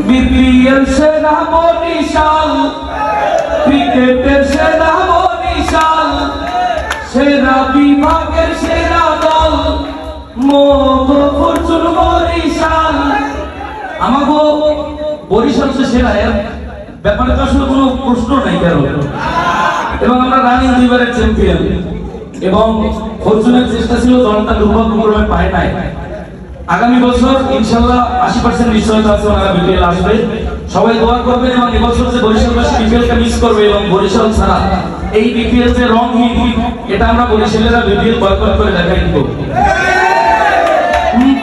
BPL সেরা বরিশাল, ক্রিকেটের সেরা বরিশাল, সেরা বিভাগের সেরা দল মোগো ফরচুন বরিশাল। আমাগো বরিশাল যে সেরা, এর ব্যাপারে তো আসলে কোনো প্রশ্ন নাই কারো। এবং আমরা রানিং 2 বারের চ্যাম্পিয়ন, এবং ফরচুনের চেষ্টা ছিল, দলটা দুর্ভাগ্যক্রমে পায় নাই। আগামী বছর ইনশাআল্লাহ 80% নিশ্চয়তা আছে ওনারা বিপিএল আসবে। সবাই দোয়া করবেন, এবং এবছর যে বরিশালবাসী বিপিএলটা মিস করবে, এবং বরিশাল ছাড়া এই বিপিএল যে রংহীন, এটা আমরা বরিশালেরা বিপিএল বয়কট করে দেখাই দিব।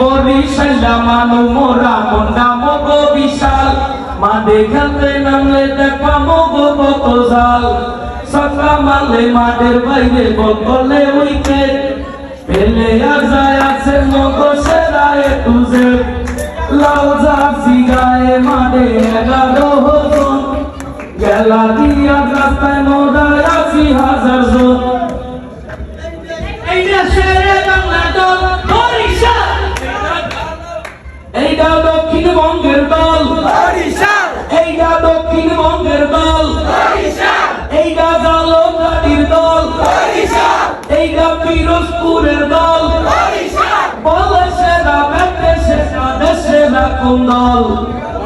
বরিশালা মানো মোরা মন্ডা মগো বিশাল, মাঠে খেলতে নামলে দেখবা মগো কত জাল। সকা মারলে মাঠের বাইরে, বল করলে উইকেট, পেলে আর যায় আছে মগো সেরা এ টু জেড। লাল জার্সি গায়ে মাঠে 11 জন, গ্যালারি আর রাস্তায় মোরা 80,000 জন। এইটা সেরা বাংলা দল বরিশাল, এইটা দক্ষিণবঙ্গের দল বরিশাল, এইটা দক্ষিণবঙ্গের দল বরিশাল, এইটা জালকাঠির দল বরিশাল, এইটা পিরোজপুরের দল বরিশাল। বলে সেরা ব্যাটে সেরা দেশে না কোন দল?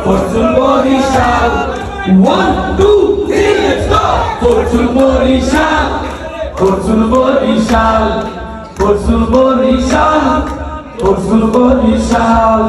Fortune Barishal. 1 2 3 let's go! Fortune Barishal, Fortune Barishal, Fortune Barishal, Fortune Barishal.